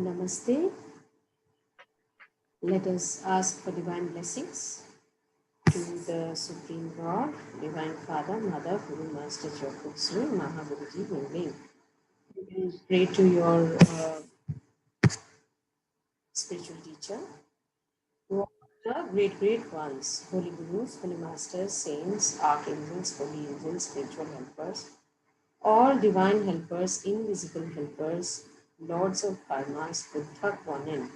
Namaste. Let us ask for divine blessings to the Supreme God, Divine Father, Mother, Guru, Master, Jyotirsri, Mahaguruji, Mingling. We will pray to your spiritual teacher, who are the great ones, Holy Gurus, Holy Masters, Saints, Archangels, Holy Angels, spiritual helpers, all divine helpers, invisible helpers, lords of karmas, Buddha Kwanin,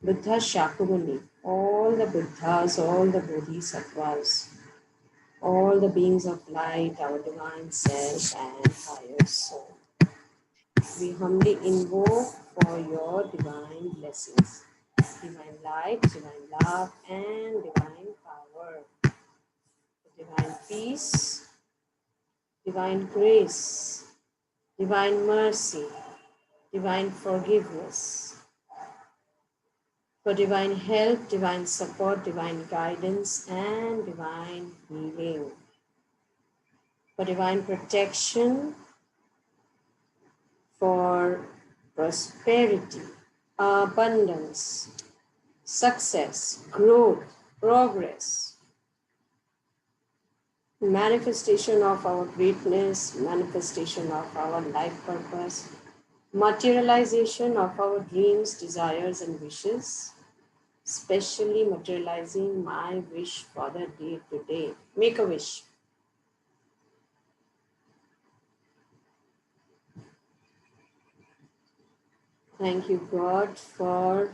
Buddha Shakyamuni, all the Buddhas, all the Bodhisattvas, all the beings of light, our divine self and higher soul. We humbly invoke for your divine blessings, divine light, divine love, and divine power, divine peace, divine grace, divine mercy, divine forgiveness, for divine help, divine support, divine guidance, and divine healing, for divine protection, for prosperity, abundance, success, growth, progress, manifestation of our greatness, manifestation of our life purpose, materialization of our dreams, desires, and wishes, especially materializing my wish for the day today. Make a wish. Thank you, God, for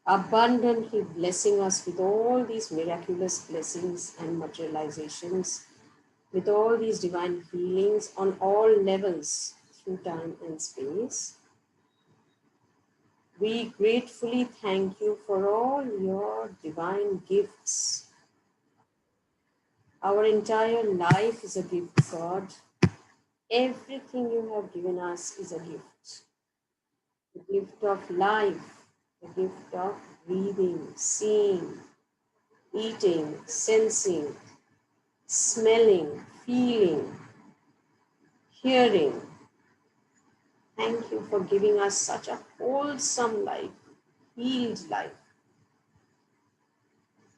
abundantly blessing us with all these miraculous blessings and materializations, with all these divine healings on all levels through time and space. We gratefully thank you for all your divine gifts. Our entire life is a gift, God. Everything you have given us is a gift. The gift of life, the gift of breathing, seeing, eating, sensing, smelling, feeling, hearing. Thank you for giving us such a wholesome life, healed life,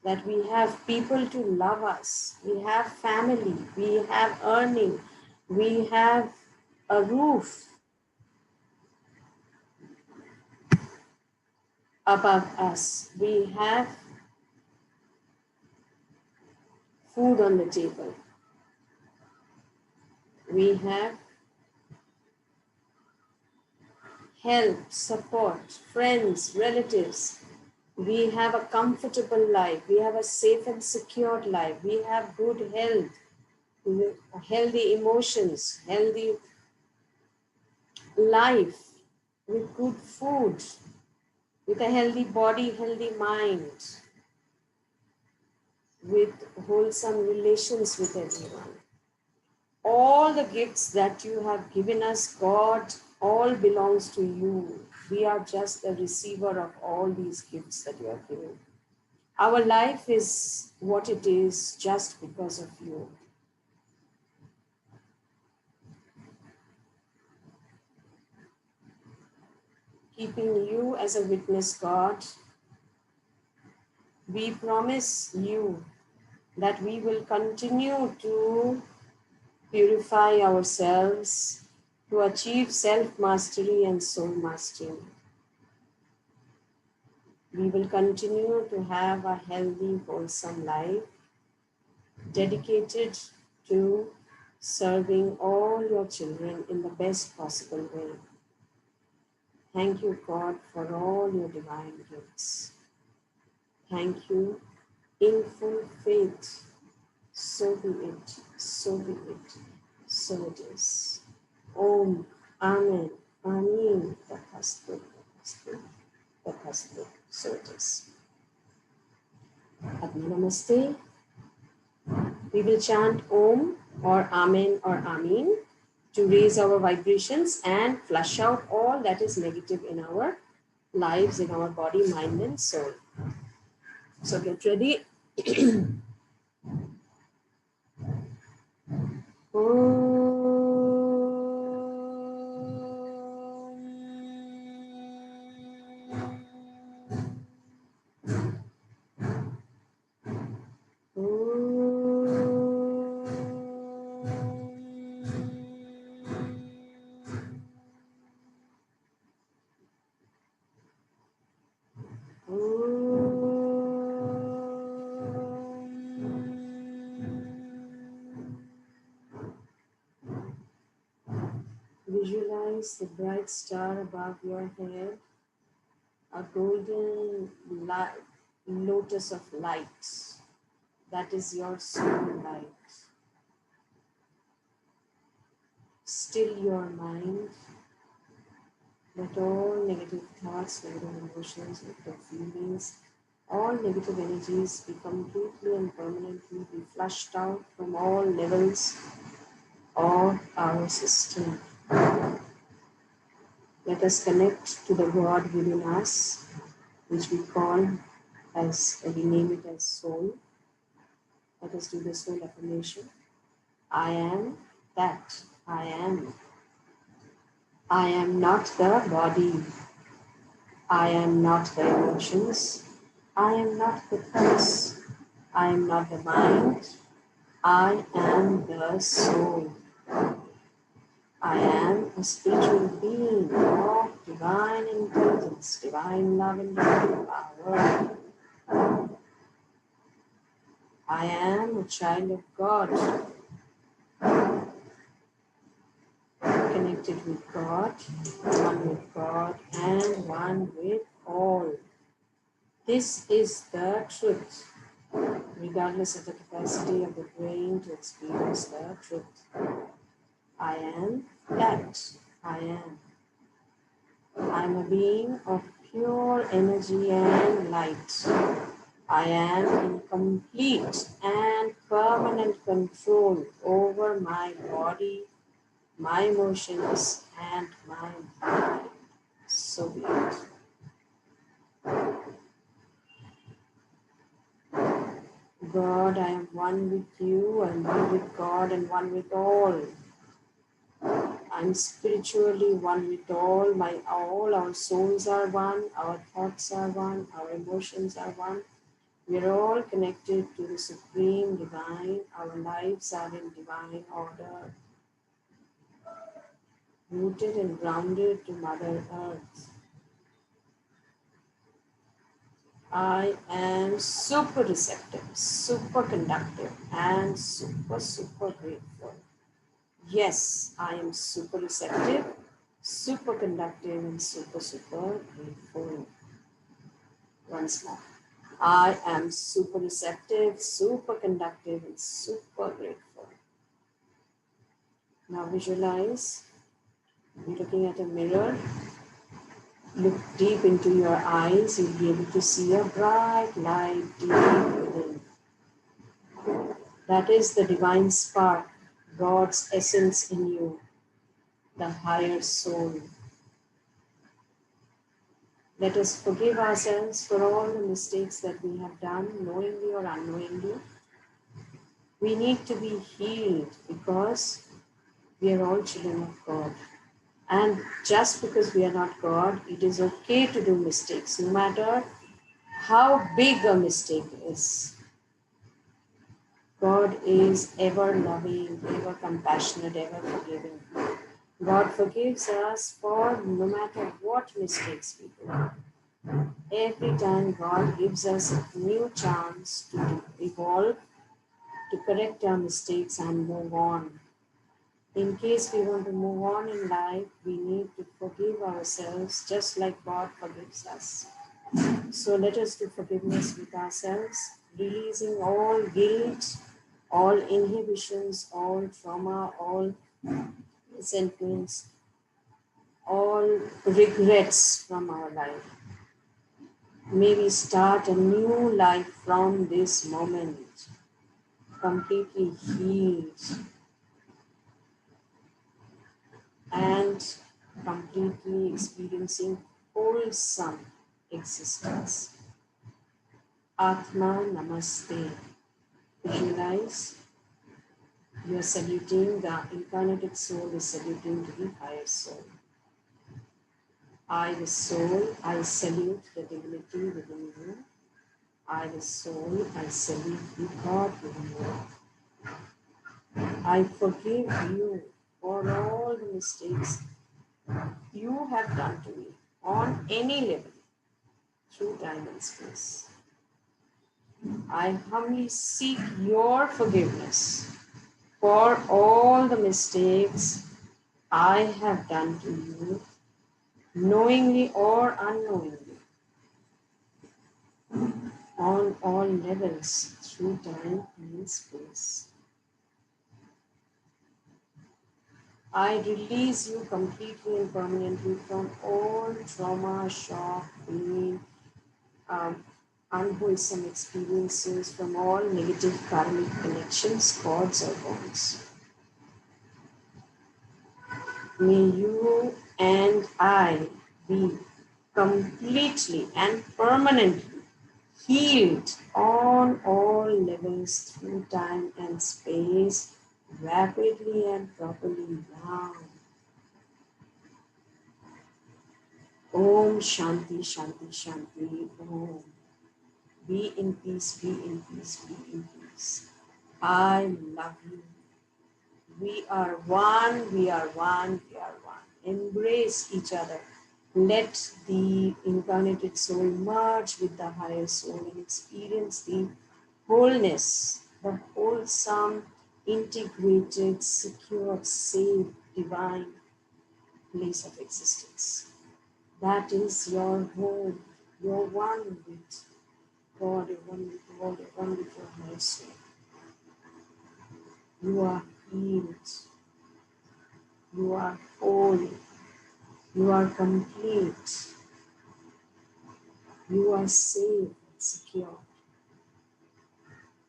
that we have people to love us, we have family, we have earning, we have a roof above us, we have food on the table, we have help, support, friends, relatives. We have a comfortable life. We have a safe and secured life. We have good health, healthy emotions, healthy life with good food, with a healthy body, healthy mind, with wholesome relations with everyone. All the gifts that you have given us, God, all belongs to you. We are just the receiver of all these gifts that you have given. Our life is what it is just because of you. Keeping you as a witness, God, we promise you that we will continue to purify ourselves to achieve self-mastery and soul mastery. We will continue to have a healthy, wholesome life dedicated to serving all your children in the best possible way. Thank you, God, for all your divine gifts. Thank you in full faith. So be it, so be it, so it is. Om, Amen, Amen, Tathastu, Tathastu, Tathastu, so it is. Adna Namaste. We will chant Om or Amen or Amin to raise our vibrations and flush out all that is negative in our lives, in our body, mind, and soul. So get ready. Om. Visualize the bright star above your head, a golden lotus of light. That is your soul light. Still your mind. Let all negative thoughts, negative emotions, negative feelings, all negative energies be completely and permanently be flushed out from all levels of our system. Let us connect to the God within us, which we call as, we name it as soul. Let us do the soul affirmation. I am that I am. I am not the body. I am not the emotions. I am not the thoughts. I am not the mind. I am the soul. I am a spiritual being of divine intelligence, divine love and divine power. I am a child of God, connected with God, and one with all. This is the truth, regardless of the capacity of the brain to experience the truth. I am that I am. I am a being of pure energy and light. I am in complete and permanent control over my body, my emotions, and my mind. So be it. God, I am one with you, I am one with God and one with all. I'm spiritually one with all. All our souls are one, our thoughts are one, our emotions are one. We are all connected to the Supreme Divine. Our lives are in divine order, rooted and grounded to Mother Earth. I am super receptive, super conductive, and super grateful. Yes, I am super receptive, super conductive, and super grateful. Once more. I am super receptive, super conductive, and super grateful. Now visualize you're looking at a mirror. Look deep into your eyes. You'll be able to see a bright light deep within. That is the divine spark, God's essence in you, the higher soul. Let us forgive ourselves for all the mistakes that we have done, knowingly or unknowingly. We need to be healed because we are all children of God. And just because we are not God, it is okay to do mistakes, no matter how big a mistake is. God is ever loving, ever compassionate, ever forgiving. God forgives us for no matter what mistakes we do. Every time God gives us a new chance to evolve, to correct our mistakes and move on. In case we want to move on in life, we need to forgive ourselves just like God forgives us. So let us do forgiveness with ourselves, releasing all guilt, all inhibitions, all trauma, all resentments, all regrets from our life. May we start a new life from this moment, completely healed and completely experiencing wholesome existence. Atma Namaste. Visualize you are saluting, the incarnated soul is saluting to the higher soul. I, the soul, I salute the divinity within you. I, the soul, I salute the God within you. I forgive you for all the mistakes you have done to me on any level through time and space. I humbly seek your forgiveness for all the mistakes I have done to you, knowingly or unknowingly, on all levels through time and space. I release you completely and permanently from all trauma, shock, pain, um, unwholesome experiences, from all negative karmic connections, cords, or bonds. May you and I be completely and permanently healed on all levels through time and space, rapidly and properly now. Om Shanti Shanti Shanti Om. Be in peace, be in peace, be in peace. I love you. We are one, we are one, we are one. Embrace each other. Let the incarnated soul merge with the higher soul and experience the wholeness, the wholesome, integrated, secure, safe, divine place of existence. That is your home. You're one with God, you're one with God, you're one with your higher soul. You are healed. You are whole. You are complete. You are safe and secure.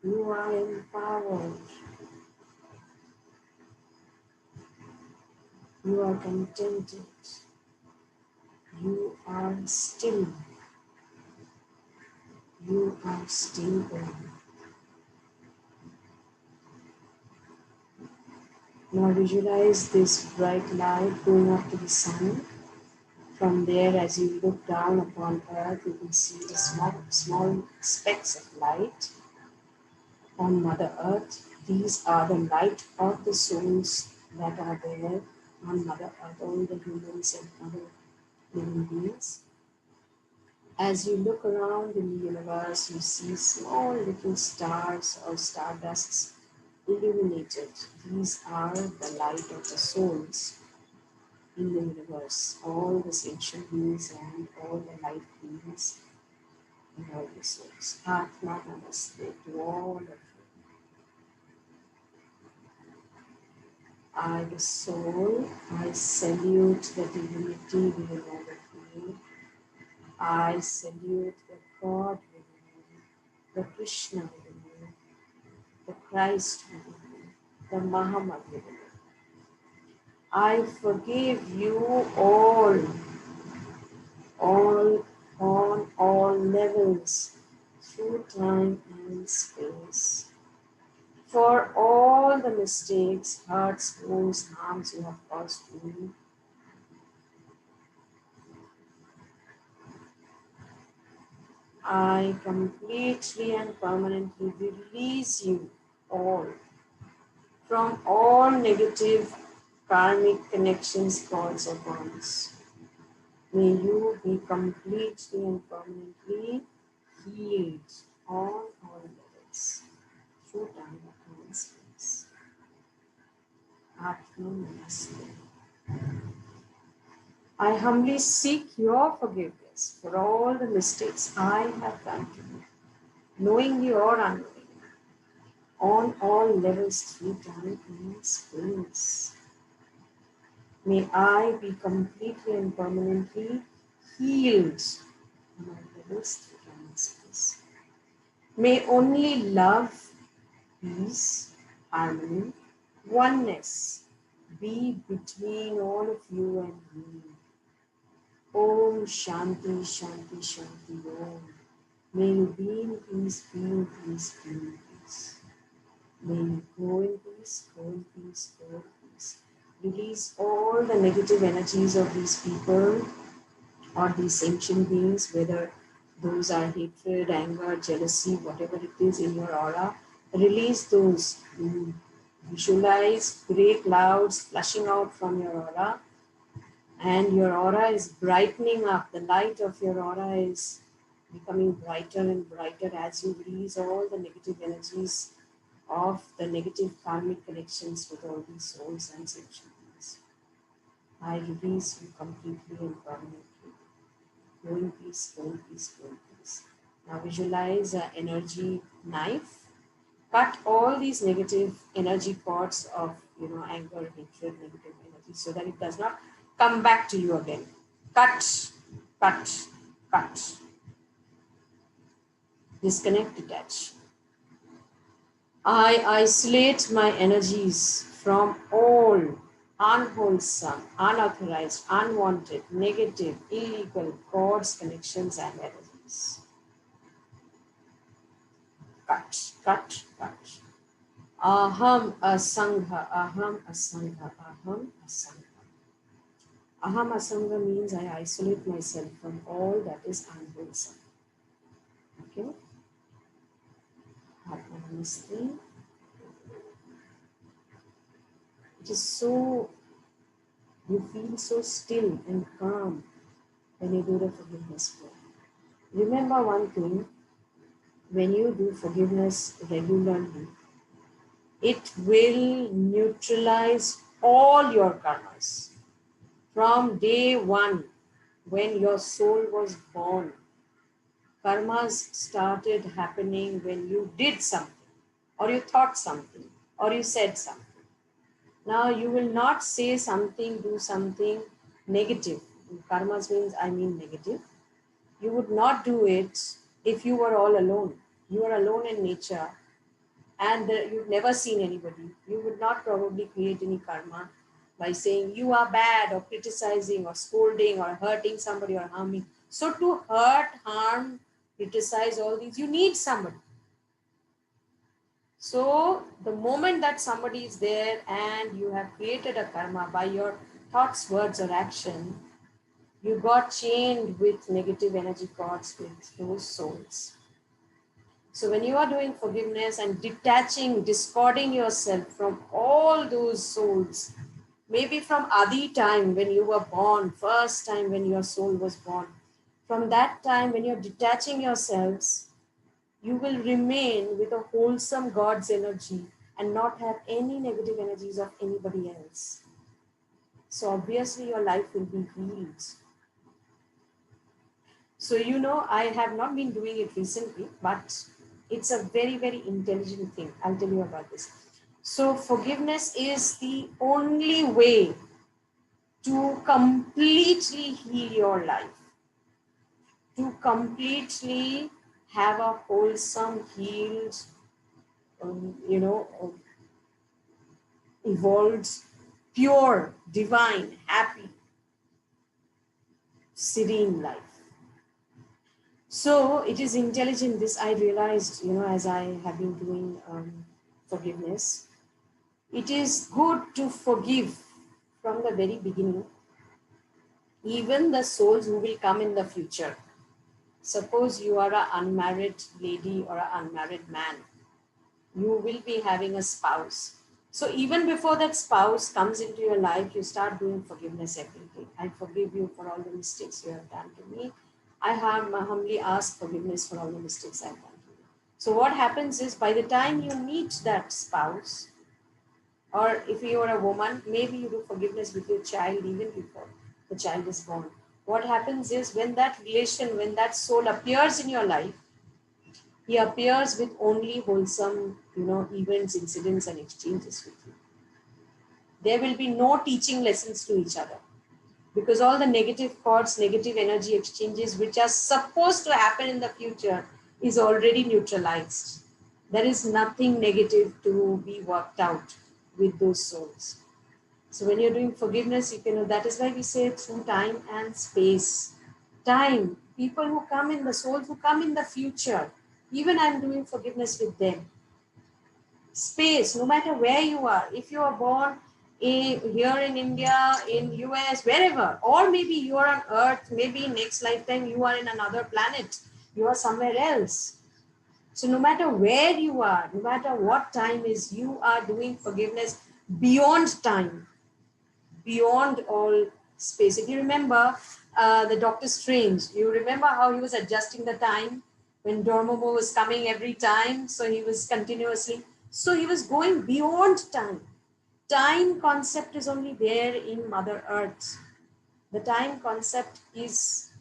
You are empowered. You are contented. You are still. You are stable. Now visualize this bright light going up to the sun. From there, as you look down upon earth, you can see the small specks of light on Mother Earth. These are the light of the souls that are there on Mother Earth, all the humans and other living beings. As you look around in the universe, you see small little stars or stardusts illuminated. These are the light of the souls in the universe, all the sentient beings and all the light beings and all the souls. Atma Namaste to all of you. I, the soul, I salute the divinity within all of me. I salute the God within me, the Krishna within me, the Christ within me, the Muhammad within me. I forgive you all on all levels, through time and space, for all the mistakes, hurts, wounds, harms you have caused me. I completely and permanently release you all from all negative karmic connections, cords, or bonds. May you be completely and permanently healed on all levels through time and space. Atma Namaste. I humbly seek your forgiveness for all the mistakes I have done to you, knowingly or unknowingly, on all levels through time and space. May I be completely and permanently healed on all levels through time and space. May only love, peace, harmony, oneness be between all of you and me. Om Shanti Shanti Shanti Om. May you be in peace, be in peace, be in peace. May you go in peace, go in peace, go in peace. Release all the negative energies of these people or these sentient beings, whether those are hatred, anger, jealousy, whatever it is in your aura. Release those. Visualize gray clouds flushing out from your aura, and your aura is brightening up. The light of your aura is becoming brighter and brighter as you release all the negative energies of the negative karmic connections with all these souls and sentient beings. I release you completely and permanently. Go in peace, go in peace, go in peace. Now visualize an energy knife. Cut all these negative energy cords of anger, hatred, negative energy so that it does not come back to you again. Cut, cut, cut. Disconnect, detach. I isolate my energies from all unwholesome, unauthorized, unwanted, negative, illegal cords, connections, and energies. Cut, cut, cut. Aham asangha, aham asangha, aham asangha. Aham asangha means I isolate myself from all that is unwholesome. Okay? Atma Namaste. It is so, you feel so still and calm when you do the forgiveness prayer. Remember one thing, when you do forgiveness regularly, it will neutralize all your karmas. From day one, when your soul was born, karmas started happening when you did something, or you thought something, or you said something. Now you will not say something, do something negative. Karmas means I mean negative. You would not do it if you were all alone. You are alone in nature and you've never seen anybody. You would not probably create any karma by saying you are bad or criticizing or scolding or hurting somebody or harming. So to hurt, harm, criticize, all these, you need somebody. So the moment that somebody is there and you have created a karma by your thoughts, words, or action, you got chained with negative energy cords with those souls. So when you are doing forgiveness and detaching, discording yourself from all those souls, maybe from Adi time when you were born, first time when your soul was born, from that time when you're detaching yourselves, you will remain with a wholesome God's energy and not have any negative energies of anybody else. So obviously your life will be healed. So I have not been doing it recently, but it's a very, very intelligent thing. I'll tell you about this. So forgiveness is the only way to completely heal your life, to completely have a wholesome, healed, evolved, pure, divine, happy, serene life. So it is intelligent. This I realized, as I have been doing forgiveness. It is good to forgive from the very beginning, even the souls who will come in the future. Suppose you are an unmarried lady or an unmarried man. You will be having a spouse. So even before that spouse comes into your life, you start doing forgiveness every day. I forgive you for all the mistakes you have done to me. I have humbly asked forgiveness for all the mistakes I've done to you. So what happens is by the time you meet that spouse, or if you are a woman, maybe you do forgiveness with your child even before the child is born. What happens is when that relation, when that soul appears in your life, he appears with only wholesome, events, incidents, and exchanges with you. There will be no teaching lessons to each other because all the negative thoughts, negative energy exchanges, which are supposed to happen in the future, is already neutralized. There is nothing negative to be worked out with those souls. So when you're doing forgiveness, that is why we say through time and space. Time, people who come in, the souls who come in the future, even I'm doing forgiveness with them. Space, no matter where you are, if you are born here in India, in US, wherever, or maybe you are on Earth, maybe next lifetime you are in another planet, you are somewhere else. So no matter where you are, no matter what time is, you are doing forgiveness beyond time, beyond all space. If you remember the Doctor Strange, you remember how he was adjusting the time when Dormammu was coming every time, so he was continuously, so he was going beyond time. Time concept is only there in Mother Earth. The time concept is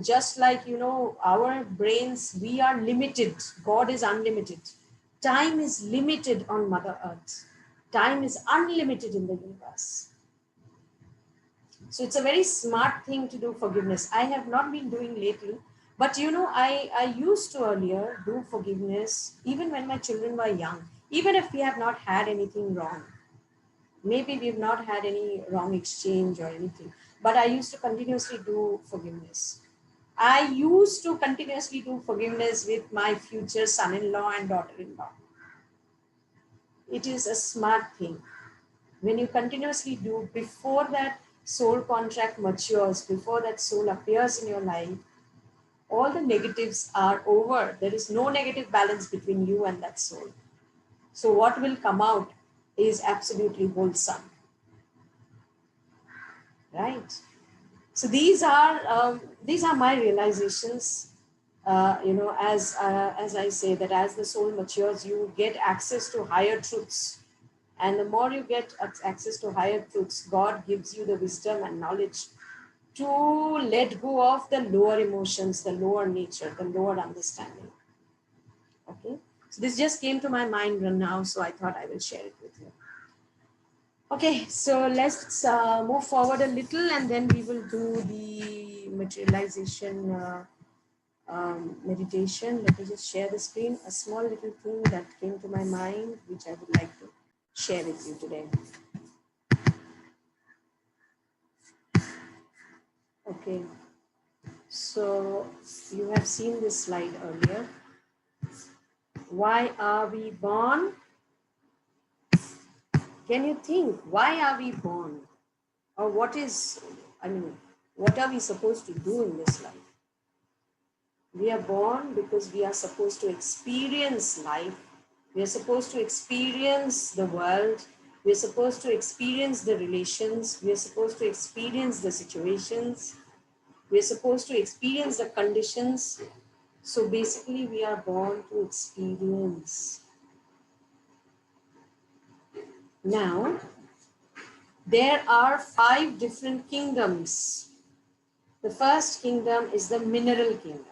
just like, our brains, we are limited. God is unlimited. Time is limited on Mother Earth. Time is unlimited in the universe. So it's a very smart thing to do forgiveness. I have not been doing lately, but I used to earlier do forgiveness even when my children were young, even if we have not had anything wrong. Maybe we've not had any wrong exchange or anything, but I used to continuously do forgiveness. I used to continuously do forgiveness with my future son-in-law and daughter-in-law. It is a smart thing. When you continuously do, before that soul contract matures, before that soul appears in your life, all the negatives are over. There is no negative balance between you and that soul. So what will come out is absolutely wholesome, right? So these are my realizations. As I say, that as the soul matures, you get access to higher truths, and the more you get access to higher truths, God gives you the wisdom and knowledge to let go of the lower emotions, the lower nature, the lower understanding. Okay, so this just came to my mind now, so I thought I will share it with you. Okay, so let's move forward a little, and then we will do the materialization meditation. Let me just share the screen. A small little thing that came to my mind, which I would like to share with you today. Okay, so you have seen this slide earlier. Why are we born? Can you think, why are we born? Or what are we supposed to do in this life? We are born because we are supposed to experience life. We are supposed to experience the world. We are supposed to experience the relations. We are supposed to experience the situations. We are supposed to experience the conditions. So basically, we are born to experience. Now, there are 5 different kingdoms. The first kingdom is the mineral kingdom.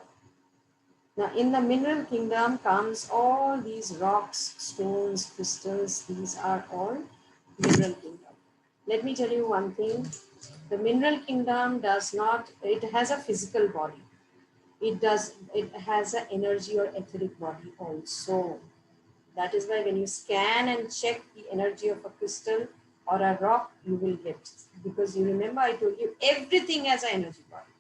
Now, in the mineral kingdom comes all these rocks, stones, crystals. These are all mineral kingdom. Let me tell you one thing. The mineral kingdom it has a physical body. It has an energy or etheric body also. That is why when you scan and check the energy of a crystal or a rock, you will get, because you remember I told you everything has an energy body.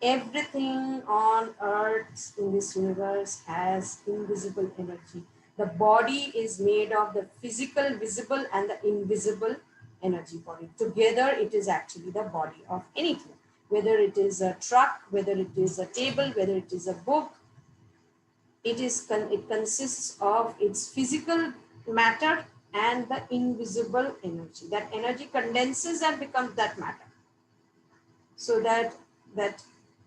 Everything on earth in this universe has invisible energy. The body is made of the physical, visible, and the invisible energy body. Together, it is actually the body of anything. Whether it is a truck, whether it is a table, whether it is a book, it consists of its physical matter and the invisible energy. That energy condenses and becomes that matter. So that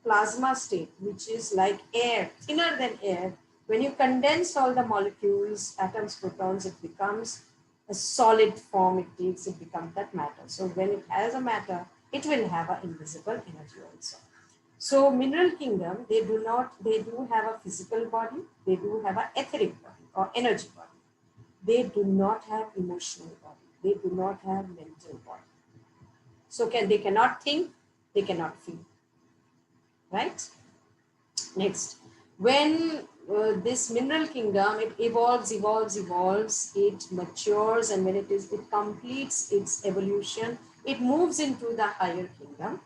plasma state, which is like air, thinner than air, when you condense all the molecules, atoms, protons, it becomes a solid form. It becomes that matter. So when it has a matter, it will have an invisible energy also. So mineral kingdom, they do have a physical body, they do have an etheric body or energy body. They do not have emotional body, they do not have mental body. So they cannot think, they cannot feel, right? Next, when this mineral kingdom, it evolves, it matures, and when it completes its evolution, it moves into the higher kingdom,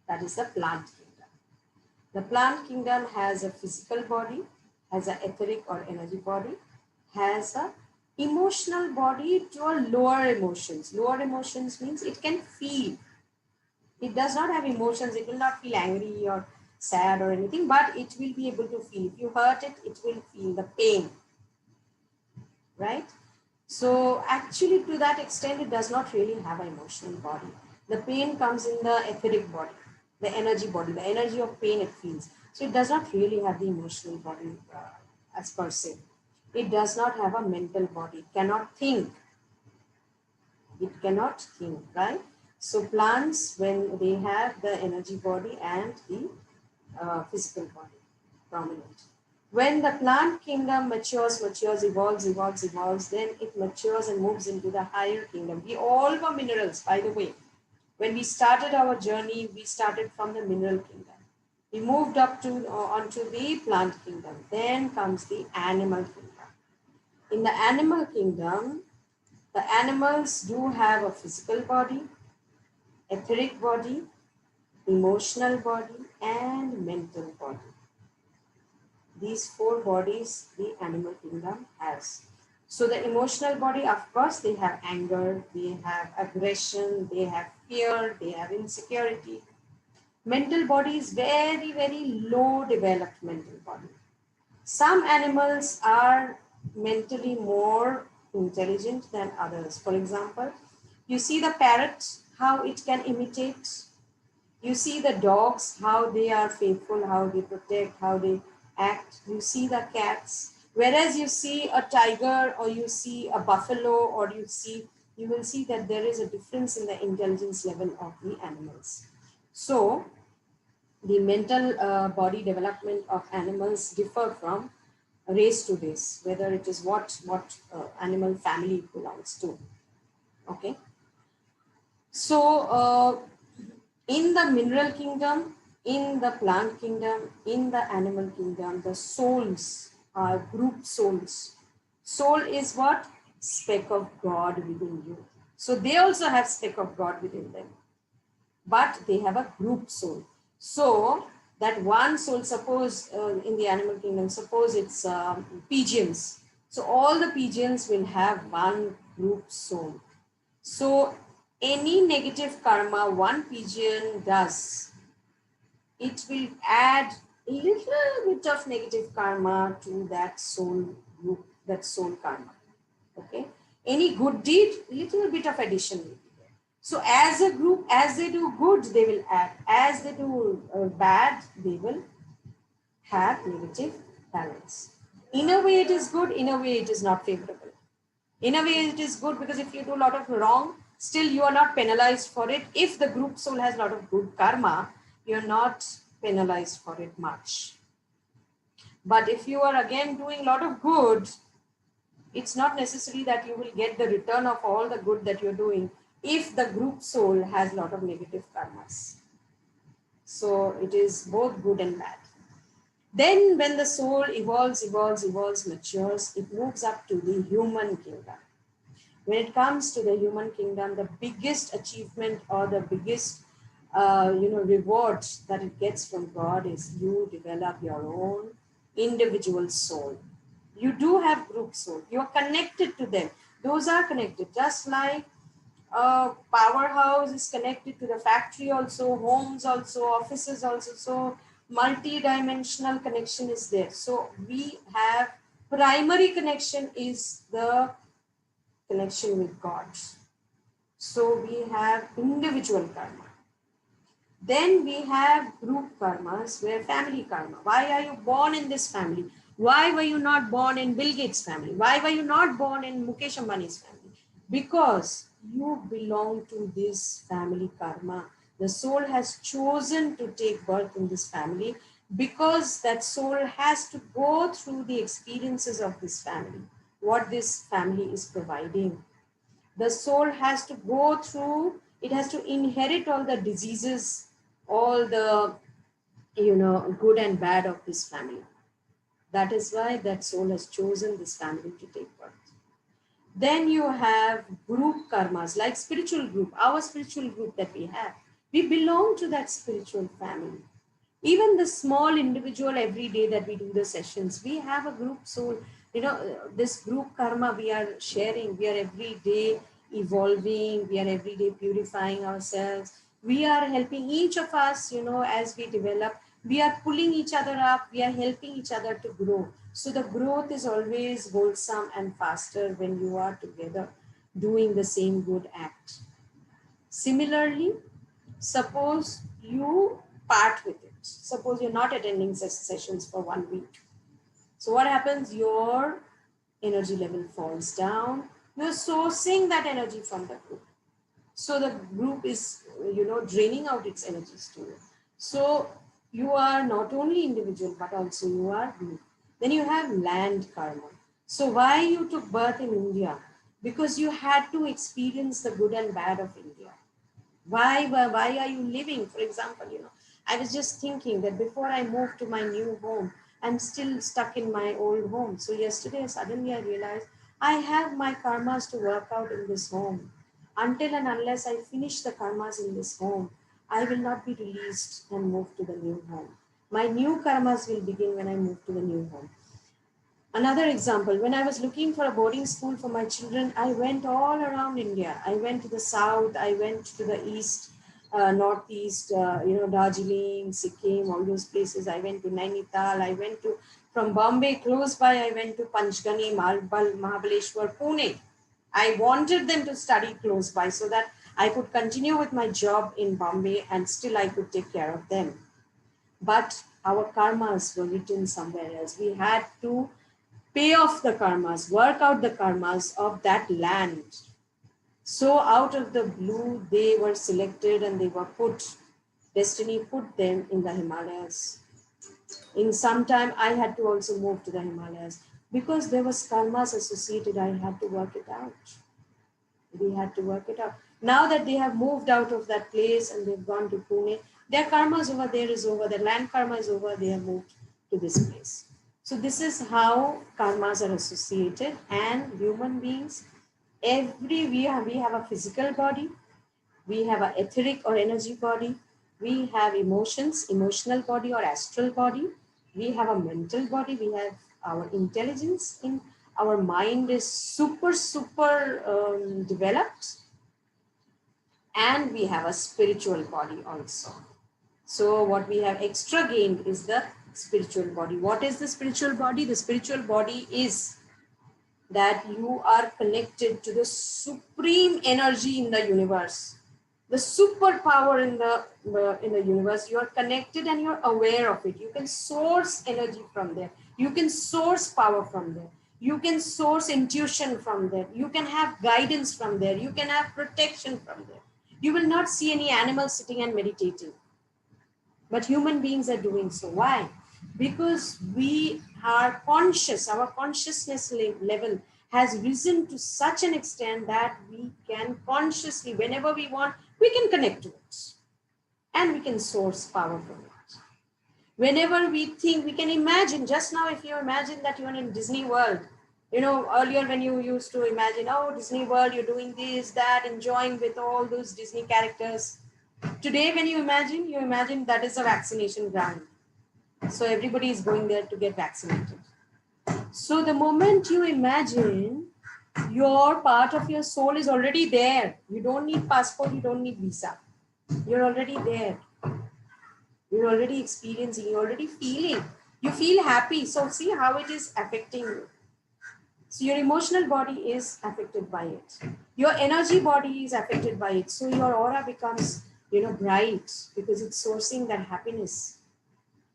that is the plant kingdom. The plant kingdom has a physical body, has an etheric or energy body, has a emotional body to a lower emotions. Lower emotions means it can feel. It does not have emotions. It will not feel angry or sad or anything, but it will be able to feel. If you hurt it, it will feel the pain, right? So actually, to that extent, it does not really have an emotional body. The pain comes in the etheric body, the energy body, the energy of pain it feels. So it does not really have the emotional body as per se. It does not have a mental body. It cannot think. It cannot think, right? So plants, when they have the energy body and the physical body prominent. When the plant kingdom matures, evolves, then it matures and moves into the higher kingdom. We all were minerals, by the way. When we started our journey, we started from the mineral kingdom. We moved up to onto the plant kingdom. Then comes the animal kingdom. In the animal kingdom, the animals do have a physical body, etheric body, emotional body, and mental body. These four bodies the animal kingdom has. So the emotional body, of course, they have anger, they have aggression, they have fear, they have insecurity. Mental body is very, very low developed mental body. Some animals are mentally more intelligent than others. For example, you see the parrot, how it can imitate. You see the dogs, how they are faithful, how they protect, how they act. You see the cats. Whereas you see a tiger or you see a buffalo or you will see that there is a difference in the intelligence level of the animals. So the mental body development of animals differ from race to race, whether it is what animal family it belongs to. Okay. So in the mineral kingdom, in the plant kingdom, in the animal kingdom, the souls are group souls. Soul is what? Speck of God within you. So they also have speck of God within them, but they have a group soul. So that one soul, suppose in the animal kingdom, suppose it's pigeons. So all the pigeons will have one group soul. So any negative karma one pigeon does, it will add a little bit of negative karma to that soul group, that soul karma. Okay. Any good deed, little bit of addition will be there. So as a group, as they do good, they will add. As they do bad, they will have negative balance. In a way it is good, in a way it is not favorable. In a way it is good because if you do a lot of wrong, still you are not penalized for it. If the group soul has a lot of good karma, you're not penalized for it much. But if you are again doing a lot of good, it's not necessary that you will get the return of all the good that you're doing if the group soul has a lot of negative karmas. So it is both good and bad. Then when the soul evolves, matures, it moves up to the human kingdom. When it comes to the human kingdom, the biggest achievement or the biggest reward that it gets from God is you develop your own individual soul. You do have group soul. You are connected to them. Those are connected. Just like a powerhouse is connected to the factory also, homes also, offices also. So multi-dimensional connection is there. So we have primary connection is the connection with God. So we have individual karma. Then we have group karmas where family karma. Why are you born in this family? Why were you not born in Bill Gates' family? Why were you not born in Mukesh Ambani's family? Because you belong to this family karma. The soul has chosen to take birth in this family because that soul has to go through the experiences of this family, what this family is providing. The soul has to go through, it has to inherit all the diseases, all the good and bad of this family. That is why that soul has chosen this family to take birth. Then you have group karmas, like spiritual group, our spiritual group that we have. We belong to that spiritual family. Even the small individual every day that we do the sessions, we have a group soul. This group karma we are sharing, we are every day evolving, we are every day purifying ourselves. We are helping each of us, as we develop, we are pulling each other up, we are helping each other to grow. So the growth is always wholesome and faster when you are together doing the same good act. Similarly, suppose you part with it. Suppose you're not attending sessions for 1 week. So what happens? Your energy level falls down. You're sourcing that energy from the group. So the group is, draining out its energies to you. So you are not only individual, but also you are group. Then you have land karma. So why you took birth in India? Because you had to experience the good and bad of India. Why are you living? For example, I was just thinking that before I moved to my new home, I'm still stuck in my old home. So yesterday, suddenly I realized I have my karmas to work out in this home. Until and unless I finish the karmas in this home, I will not be released and move to the new home. My new karmas will begin when I move to the new home. Another example, when I was looking for a boarding school for my children, I went all around India. I went to the south, I went to the east, northeast, Darjeeling, Sikkim, all those places. I went to Nainital. I went to, from Bombay, close by, I went to Panchgani, Mahabaleshwar, Pune. I wanted them to study close by so that I could continue with my job in Bombay and still I could take care of them. But our karmas were written somewhere else. We had to pay off the karmas, work out the karmas of that land. So out of the blue, they were selected and they were put, destiny put them in the Himalayas. In some time, I had to also move to the Himalayas because there was karmas associated. I had to work it out. We had to work it out. Now that they have moved out of that place and they've gone to Pune, their karmas over there is over, their land karma is over, they have moved to this place. So this is how karmas are associated, and human beings, we have a physical body, we have an etheric or energy body, we have emotions, emotional body or astral body, we have a mental body, we have our intelligence, in our mind is super developed, and we have a spiritual body also. So what we have extra gained is the spiritual body. What is the spiritual body? The spiritual body is that you are connected to the supreme energy in the universe, the superpower in the universe. You are connected and you're aware of it. You can source energy from there. You can source power from there. You can source intuition from there. You can have guidance from there. You can have protection from there. You will not see any animal sitting and meditating. But human beings are doing so. Why? Because we are conscious, our consciousness level has risen to such an extent that we can consciously, whenever we want, we can connect to it. And we can source power from it. Whenever we think, we can imagine, just now if you imagine that you're in Disney World, earlier when you used to imagine, oh, Disney World, you're doing this, that, enjoying with all those Disney characters. Today, when you imagine that is a vaccination ground. So everybody is going there to get vaccinated. So the moment you imagine, your part of your soul is already there. You don't need passport, you don't need visa. You're already there. You're already experiencing, you're already feeling. You feel happy. So see how it is affecting you. So your emotional body is affected by it. Your energy body is affected by it. So your aura becomes, bright because it's sourcing that happiness.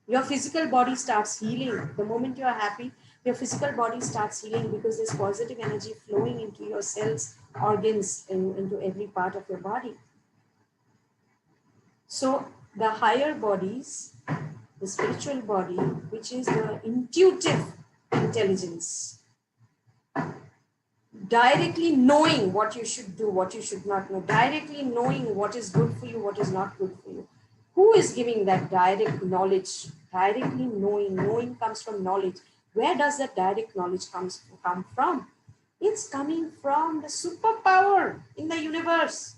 Your physical body starts healing. The moment you are happy, your physical body starts healing because there's positive energy flowing into your cells, organs, into every part of your body. So the higher bodies, the spiritual body, which is the intuitive intelligence, directly knowing what you should do, what you should not know, directly knowing what is good for you, what is not good for you. Who is giving that direct knowledge? Directly knowing comes from knowledge. Where does that direct knowledge come from? It's coming from the superpower in the universe.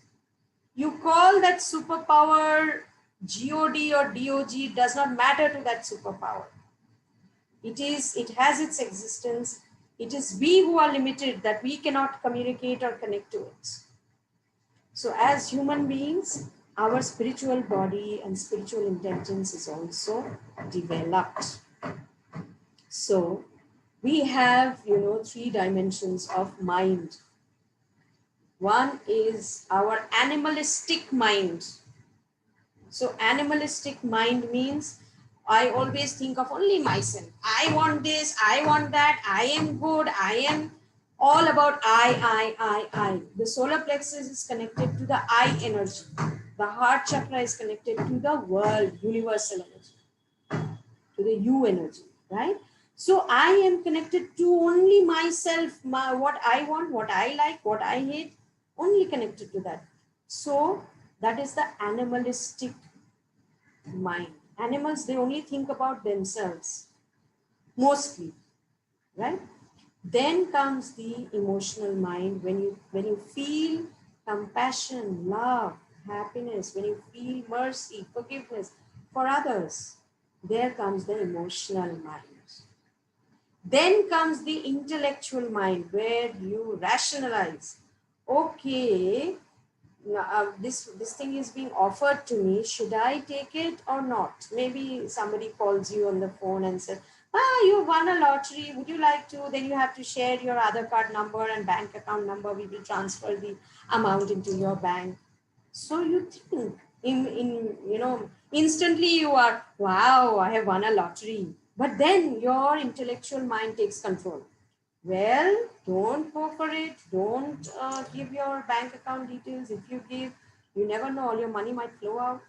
You call that superpower God or DOG, does not matter to that superpower. It has its existence. It is we who are limited, that we cannot communicate or connect to it. So as human beings, our spiritual body and spiritual intelligence is also developed. So we have, 3 dimensions of mind. One is our animalistic mind. So animalistic mind means I always think of only myself. I want this, I want that, I am good, I am All about I. The solar plexus is connected to the I energy. The heart chakra is connected to the world, universal energy, to the U energy, right? So I am connected to only myself, what I want, what I like, what I hate, only connected to that. So that is the animalistic mind. Animals, they only think about themselves, mostly, right? Then comes the emotional mind. When you feel compassion, love, happiness, when you feel mercy, forgiveness for others, there comes the emotional mind. Then comes the intellectual mind, where you rationalize. Okay, this thing is being offered to me. Should I take it or not? Maybe somebody calls you on the phone and says, you won a lottery, would you like to? Then you have to share your Aadhaar card number and bank account number. We will transfer the amount into your bank. So you think instantly you are, wow, I have won a lottery. But then your intellectual mind takes control. Well, don't go for it. Don't give your bank account details. If you give, you never know, all your money might flow out.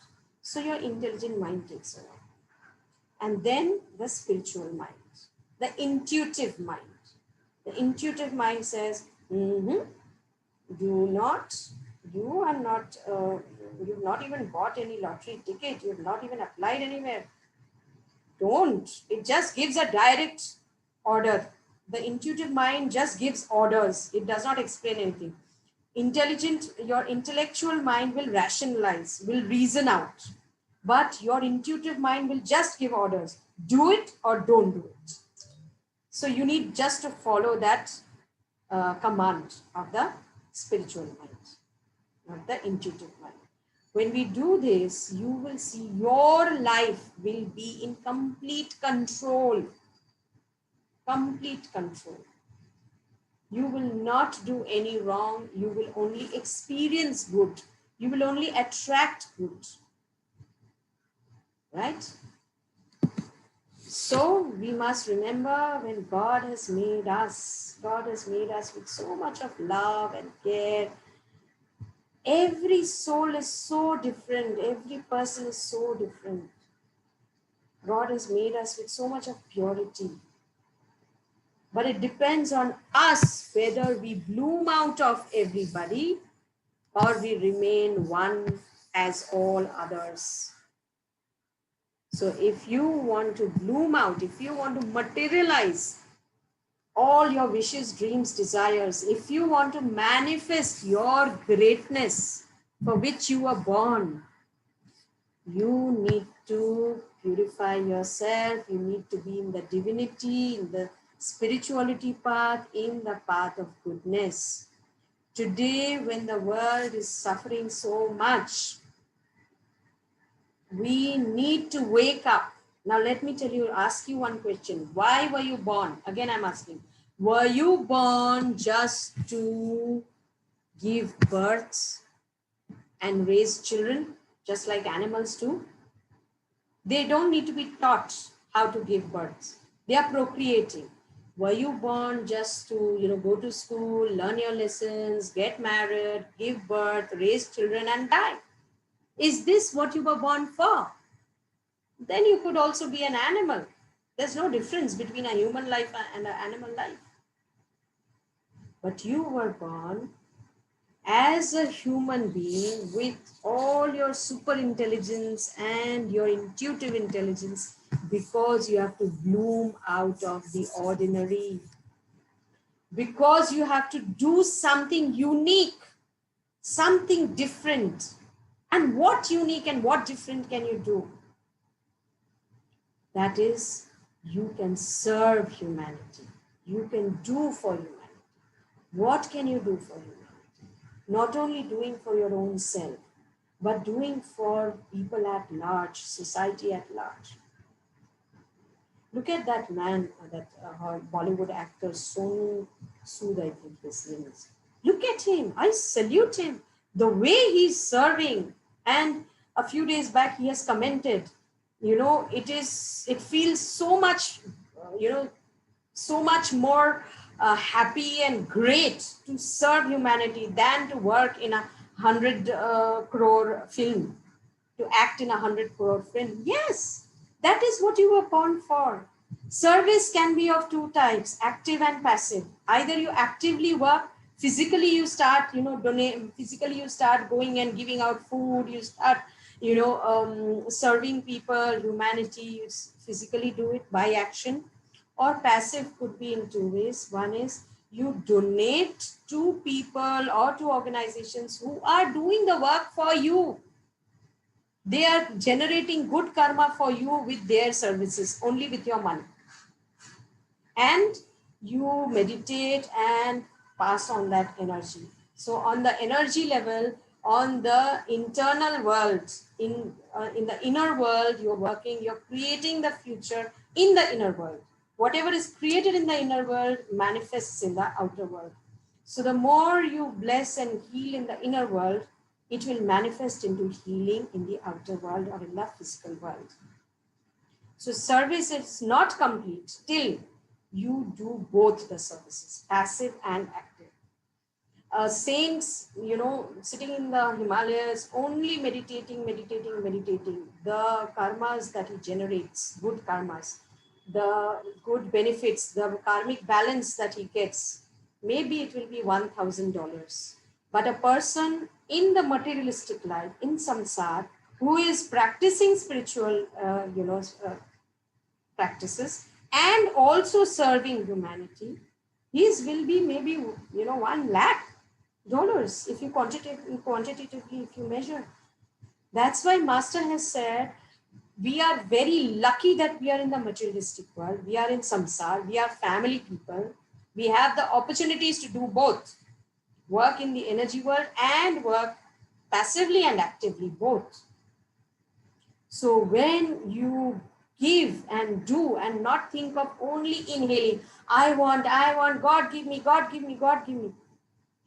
So your intelligent mind takes over. And then the spiritual mind, the intuitive mind. The intuitive mind says, do not, you are not, you've not even bought any lottery ticket. You've not even applied anywhere. Don't. It just gives a direct order. The intuitive mind just gives orders. It does not explain anything. Your intellectual mind will rationalize, will reason out. But your intuitive mind will just give orders. Do it or don't do it. So you need just to follow that command of the spiritual mind, not the intuitive mind. When we do this, you will see your life will be in complete control. Complete control. You will not do any wrong. You will only experience good. You will only attract good. Right? So we must remember, when God has made us with so much of love and care. Every soul is so different. Every person is so different. God has made us with so much of purity. But it depends on us whether we bloom out of everybody or we remain one as all others. So if you want to bloom out, if you want to materialize all your wishes, dreams, desires, if you want to manifest your greatness for which you were born, you need to purify yourself. You need to be in the divinity, in the spirituality path, in the path of goodness. Today, when the world is suffering so much, we need to wake up. Now, let me ask you one question. Why were you born? Again, I'm asking. Were you born just to give birth and raise children, just like animals do? They don't need to be taught how to give birth. They are procreating. Were you born just to, go to school, learn your lessons, get married, give birth, raise children and die? Is this what you were born for? Then you could also be an animal. There's no difference between a human life and an animal life. But you were born as a human being with all your super intelligence and your intuitive intelligence, because you have to bloom out of the ordinary, because you have to do something unique, something different. And what unique and what different can you do? That is, you can serve humanity. You can do for humanity. What can you do for humanity? Not only doing for your own self, but doing for people at large, society at large. Look at that man, that Bollywood actor, Sonu Sood, I think his name is. Look at him. I salute him. The way he's serving. And a few days back, he has commented, it feels so much, so much more happy and great to serve humanity than to work in a 100 crore film, to act in a 100 crore film. Yes, that is what you were born for. Service can be of two types, active and passive. Either you actively work, physically you start, donate, physically you start going and giving out food, you start, serving people, humanity, you physically do it by action. Or passive could be in two ways. One is you donate to people or to organizations who are doing the work for you. They are generating good karma for you with their services, only with your money. And you meditate and pass on that energy. So on the energy level, on the internal world, in the inner world, you're working, you're creating the future in the inner world. Whatever is created in the inner world manifests in the outer world. So the more you bless and heal in the inner world, it will manifest into healing in the outer world or in the physical world. So service is not complete till you do both the services, passive and active. Saints, sitting in the Himalayas, only meditating, the karmas that he generates, good karmas, the good benefits, the karmic balance that he gets, maybe it will be $1,000. But a person in the materialistic life, in samsara, who is practicing spiritual, practices and also serving humanity, his will be maybe, $1 lakh if you quantitatively, if you measure. That's why Master has said, we are very lucky that we are in the materialistic world. We are in samsara. We are family people. We have the opportunities to do both, work in the energy world and work passively and actively, both. So when you give and do and not think of only inhaling, I want, God give me, God give me, God give me.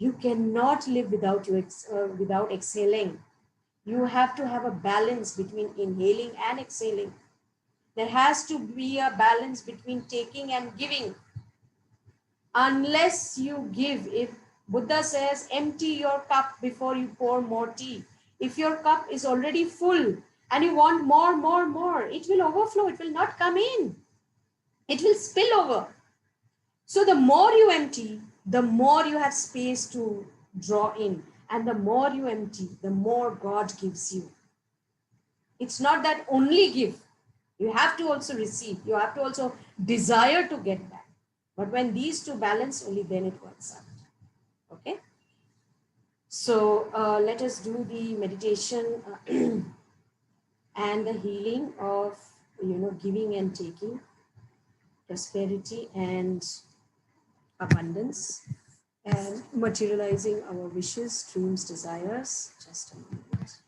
You cannot live without exhaling. You have to have a balance between inhaling and exhaling. There has to be a balance between taking and giving. Unless you give, if Buddha says, empty your cup before you pour more tea. If your cup is already full and you want more, it will overflow. It will not come in. It will spill over. So the more you empty, the more you have space to draw in. And the more you empty, the more God gives you. It's not that only give. You have to also receive. You have to also desire to get back. But when these two balance, only then it works out. Okay. So let us do the meditation and the healing of, giving and taking, prosperity and abundance, and materializing our wishes, dreams, desires. Just a moment.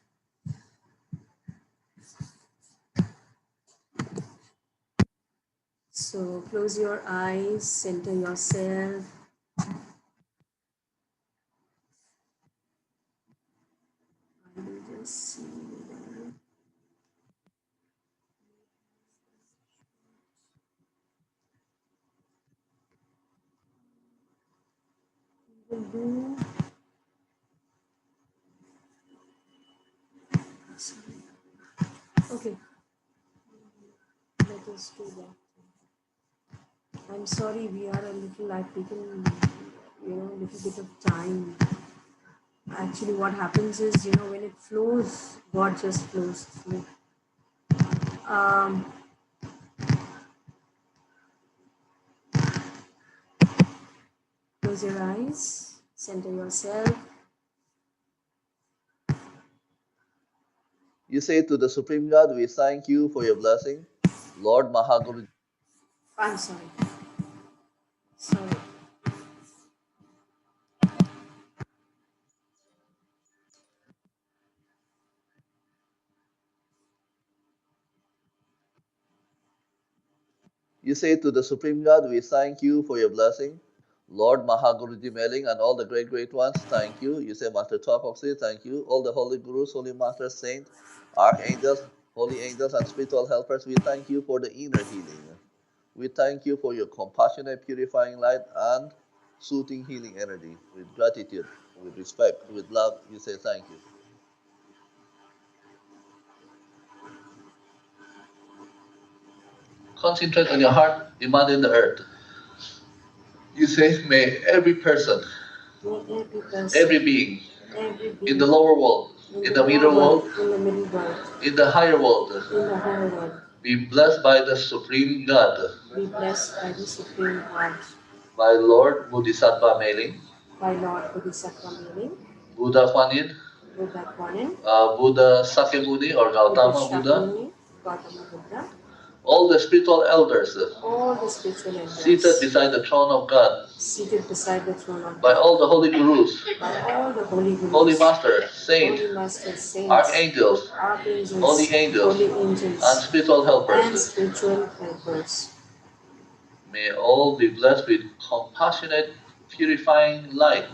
So close your eyes, center yourself. I will just see. Will do. Okay. Let us do that. I'm sorry, we are a little, I've taken, a little bit of time. Actually, what happens is, when it flows, God just flows through. Close your eyes, center yourself. You say to the Supreme God, we thank you for your blessing. Lord Mahaguru. I'm sorry. Sorry. You say to the Supreme God, we thank you for your blessing. Lord Mahaguruji Meling and all the great ones, thank you. You say Master Tapoxy, thank you. All the holy gurus, holy masters, saints, archangels, holy angels, and spiritual helpers, we thank you for the inner healing. We thank you for your compassionate, purifying light and soothing, healing energy. With gratitude, with respect, with love, we say thank you. Concentrate on your heart, imagine the earth. You say, may every person, every being, in the lower world, in the middle world, in the higher world, be blessed by the Supreme God, Be blessed by the Supreme God, by Lord Bodhisattva Mailing, by Lord Bodhisattva Mailing, Buddha Kuan Yin, Buddha Kuan Yin, Buddha Sakyamuni or Gautama Buddha, Shakyamuni, Gautama Buddha, all the spiritual elders all the spiritual elders seated beside the throne of God, seated beside the throne of by God, all the holy gurus, by all the holy gurus, holy master, saint, holy masters, saints, archangels, archangels, holy angels, holy angels, and spiritual and helpers. spiritual helpers. May all be blessed with compassionate, purifying light,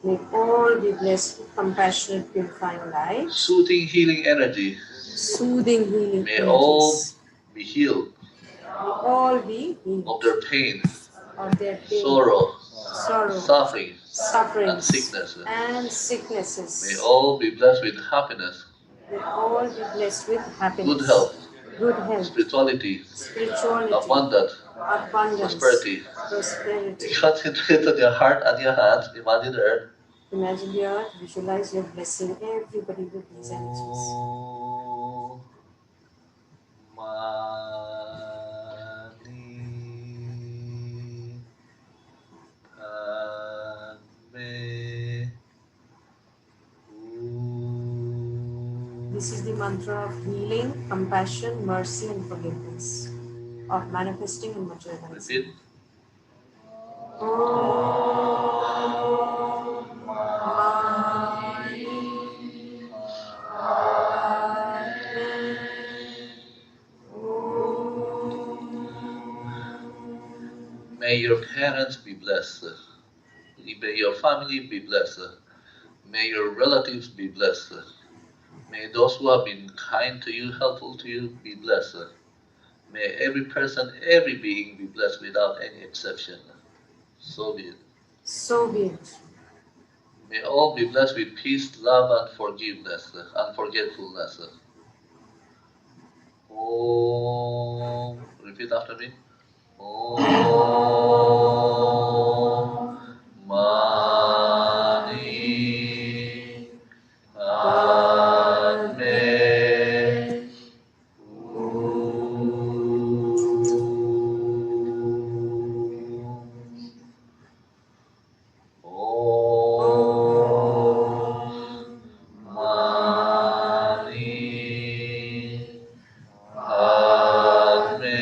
May all be blessed with compassionate, purifying light, soothing, healing energy. soothing, healing May all energies. be healed May all be of healed their pain, of their pain, sorrow, sorrow, suffering, and sufferings, sickness. and sicknesses. May all be blessed with happiness, May all be blessed with happiness, good health, spirituality, abundance, abundance, prosperity. prosperity. Concentrate on your heart and your hands. Imagine the earth. Imagine the earth, visualize your blessing everybody with these energies. Om Mani Padme Hum. This is the mantra of healing, compassion, mercy, and forgiveness, of manifesting and materializing. Repeat. Om Mani May your parents be blessed. May your family be blessed. May your relatives be blessed. May those who have been kind to you, helpful to you, be blessed. May every person, every being be blessed without any exception. So be it. So be it. May all be blessed with peace, love, and forgiveness, and forgetfulness. Om. Repeat after me. Om Mani Padme Om Mani Padme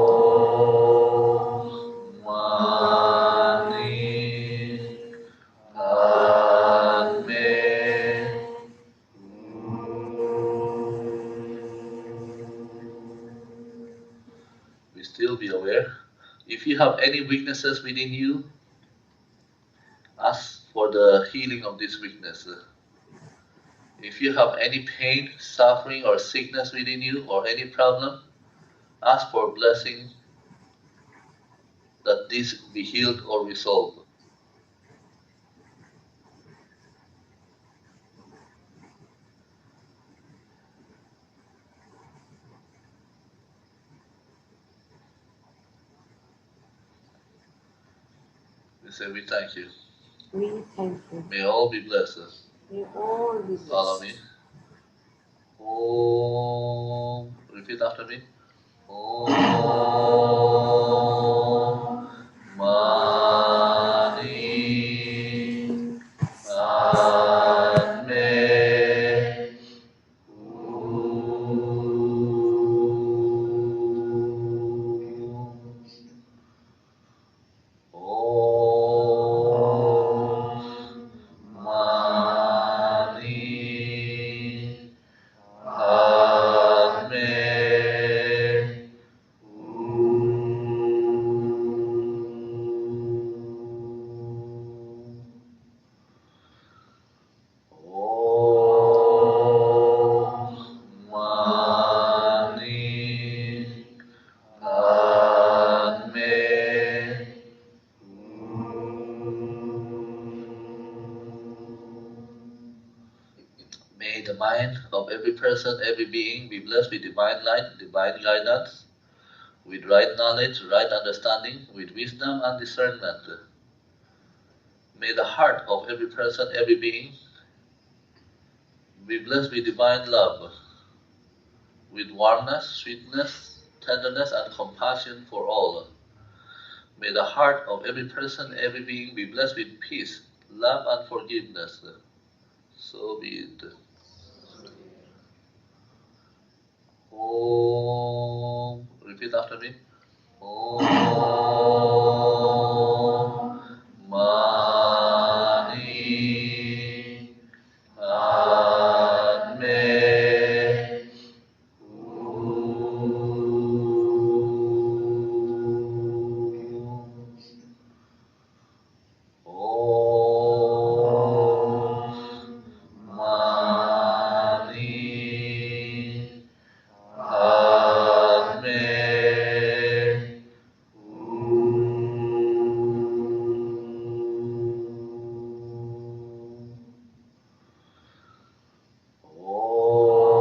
Om Mani Padme Be still, be aware. If you have any weaknesses within you, ask for the healing of this weakness. If you have any pain, suffering, or sickness within you, or any problem, ask for blessing that this be healed or resolved. We say, we thank you. We thank you. May all be blessed. May all be blessed. Follow me. Om. Repeat after me. Om Mani Padme Om Mani Padme every person, every being be blessed with divine light, divine guidance, with right knowledge, right understanding, with wisdom and discernment. May the heart of every person, every being be blessed with divine love, with warmness, sweetness, tenderness, and compassion for all. May the heart of every person, every being be blessed with peace, love, and forgiveness. So be it. Om. Repeat after me. Om Mani Padme Om Mani Padme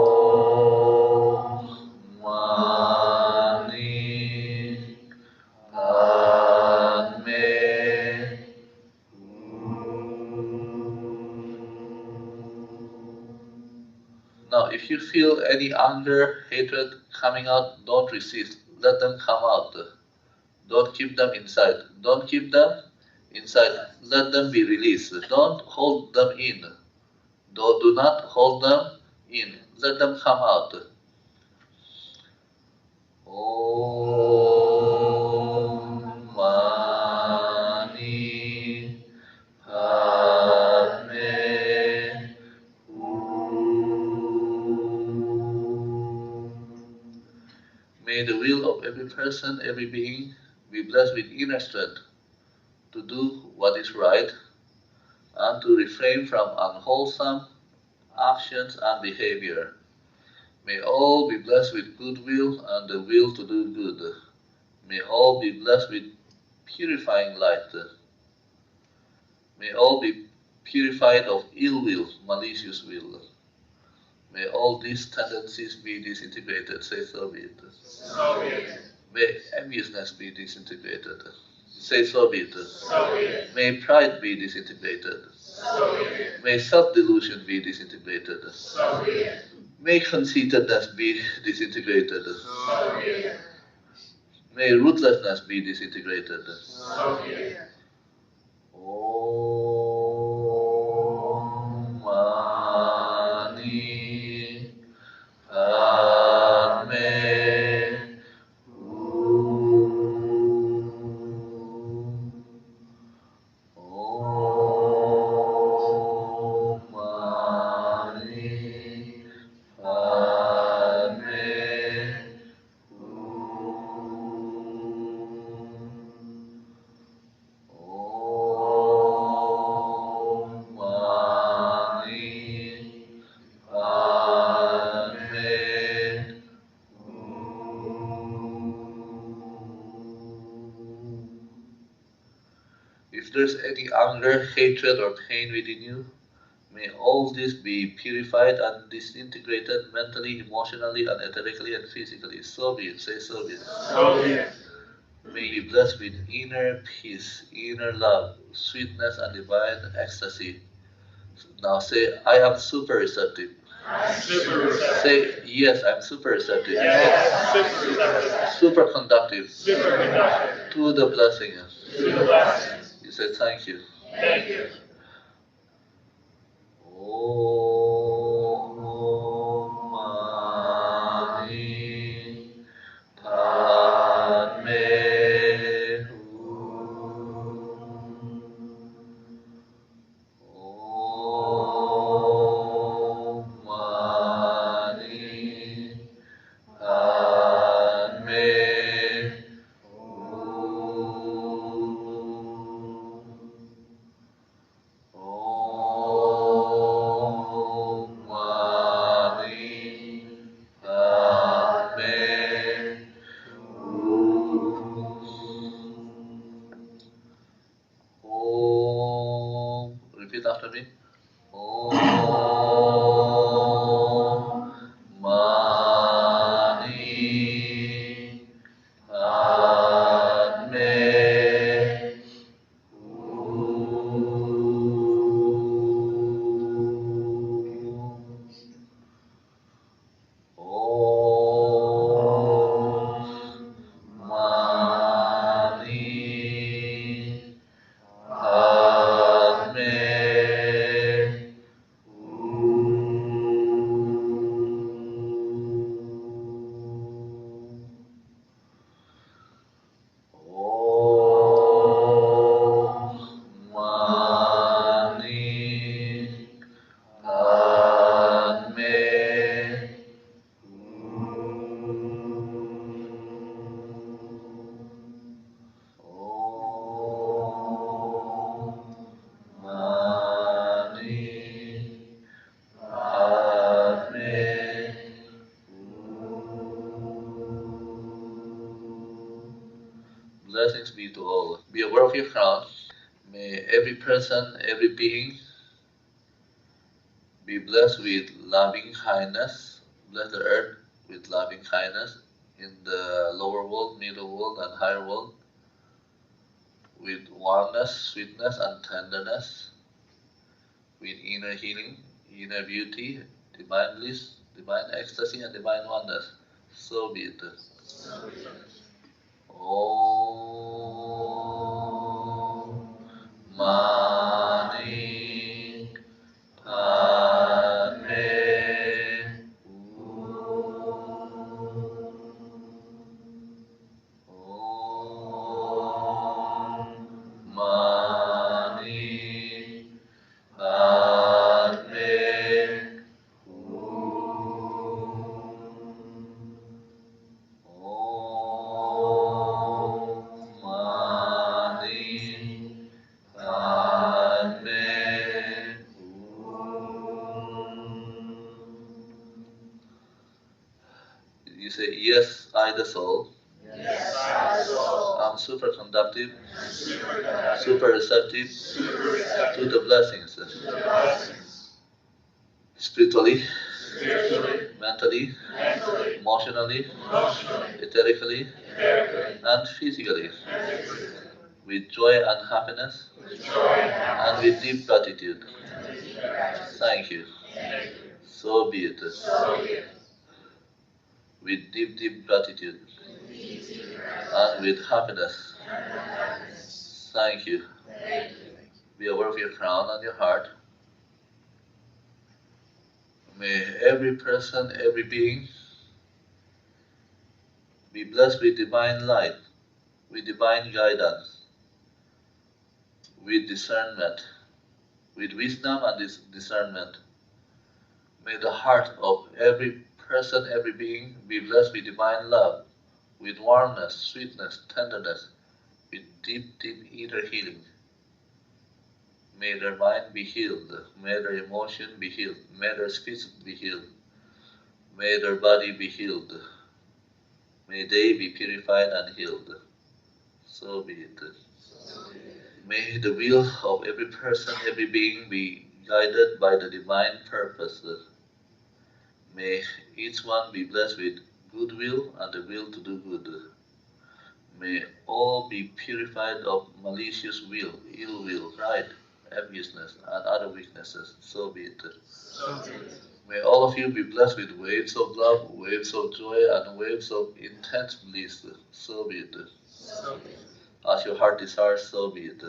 Om Mani Padme Now, if you feel any anger, hatred coming out, don't resist. Let them come out. Don't keep them inside. Don't keep them inside. Let them be released. Don't hold them in. Do not hold them in. Let them come out. Om Mani Padme May the will of every person, every being be blessed with inner strength to do what is right and to refrain from unwholesome actions and behavior. May all be blessed with goodwill and the will to do good. May all be blessed with purifying light. May all be purified of ill will, malicious will. May all these tendencies be disintegrated. Say so be it. So be it. May enviousness be disintegrated. Say so be it. So be it. May pride be disintegrated. So be it. May self-delusion be disintegrated. So be it. May conceitedness be disintegrated. So be it. May ruthlessness be disintegrated. So be it. Om Mani Padme Om Mani Padme Om Mani Padme If there's any anger, hatred, or pain within you, may all this be purified and disintegrated mentally, emotionally, and etherically and physically. So be it. Say so be it. So be it. May you bless with inner peace, inner love, sweetness, and divine ecstasy. Now say, I am super receptive. I'm super receptive. Say, yes, I'm super receptive. Yes, super receptive. Super conductive Super conductive. to the blessing. To the blessings. You say, thank you. Thank you. Om Mani Padme Om Mani Padme Om Mani Padme Om. Repeat after me. Om blessings be to all. Be aware of your crown. May every person, every being be blessed with loving kindness. Bless the earth with loving kindness in the lower world, middle world, and higher world, with warmness, sweetness, and tenderness, with inner healing, inner beauty, divine bliss, divine ecstasy, and divine oneness. So be it. Om Mani Padme Om Mani Padme Om Mani Padme You say, yes, I the soul. Yes, I, the soul, I'm super conductive, super conductive, super receptive super receptive to the blessings, to the blessings, spiritually, spiritually, mentally, mentally, emotionally, emotionally, etherically, ethically, and physically, and physically, with joy and happiness, with joy and and happiness, with deep gratitude. and with deep gratitude. Thank you. Thank you. So be it. So be it. With deep, deep gratitude and with happiness. Thank you. Thank you. Be aware of your crown and your heart. May every person, every being be blessed with divine light, with divine guidance, with discernment, with wisdom and discernment. May the heart of every person, every being be blessed with divine love, with warmness, sweetness, tenderness, with deep, deep inner healing. May their mind be healed. May their emotion be healed. May their speech be healed. May their body be healed. May they be purified and healed. So be it. May the will of every person, every being be guided by the divine purpose. May each one be blessed with goodwill and the will to do good. May all be purified of malicious will, ill will, pride, enviousness, and other weaknesses. So be it. May all of you be blessed with waves of love, waves of joy, and waves of intense bliss. So be it. As your heart desires, so be it.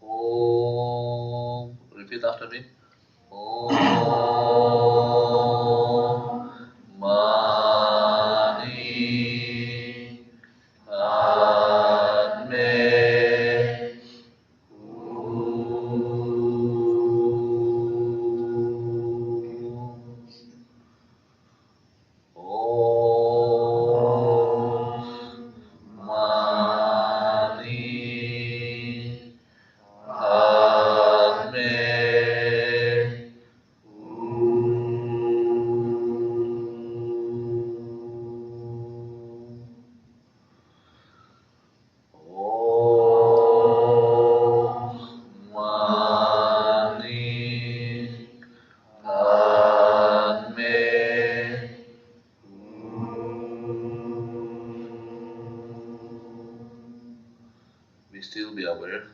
Om. Repeat after me. Om Mani Padme Om Mani Padme Om Mani Padme Be still, be aware.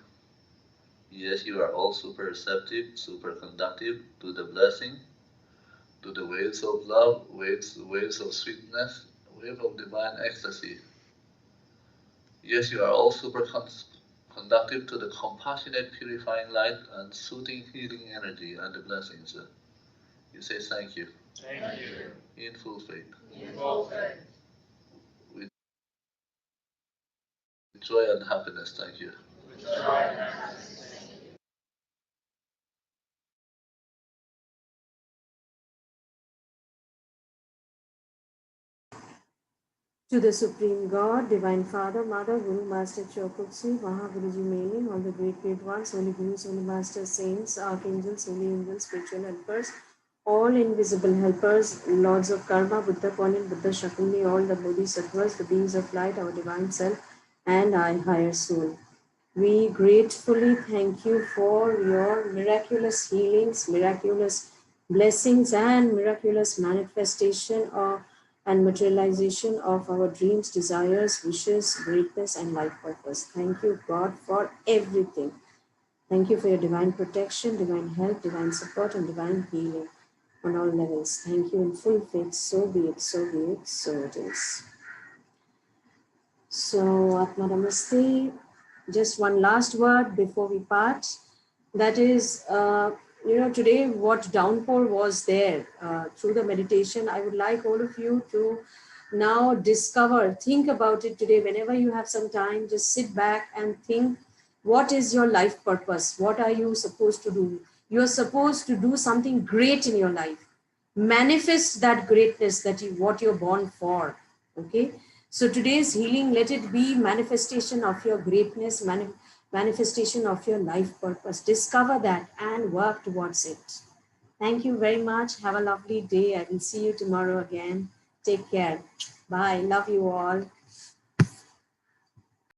Yes, you are all super receptive, super conductive to the blessing, to the waves of love, waves of sweetness, wave of divine ecstasy. Yes, you are all super conductive to the compassionate, purifying light and soothing, healing energy and the blessings. You say thank you. Thank you. In full faith. In full faith. With joy and happiness, thank you. With joy and happiness. To the Supreme God, Divine Father, Mother, Guru, Master, Chokutsu, Mahaguruji Mailing, all the great ones, Holy Gurus, Holy Masters, Saints, Archangels, Holy Angels, Spiritual Helpers, all invisible helpers, lords of karma, Buddha, Konin, Buddha, Shakuni, all the bodhisattvas, the beings of light, our divine self, and I, higher soul. We gratefully thank you for your miraculous healings, miraculous blessings, and miraculous manifestation of and materialization of our dreams, desires, wishes, greatness, and life purpose. Thank you, God, for everything. Thank you for your divine protection, divine help, divine support, and divine healing on all levels. Thank you in full faith. So be it, so be it, so it is. So, Atma Namaste. Just one last word before we part. That is, today what downpour was there through the meditation. I would like all of you to now discover, think about it today. Whenever you have some time, just sit back and think, what is your life purpose? What are you supposed to do? You are supposed to do something great in your life. Manifest that greatness that what you're born for. Okay. So today's healing, let it be manifestation of your greatness, manifestation of your life purpose. Discover that and work towards it. Thank you very much. Have a lovely day. I will see you tomorrow again. Take care. Bye. Love you all.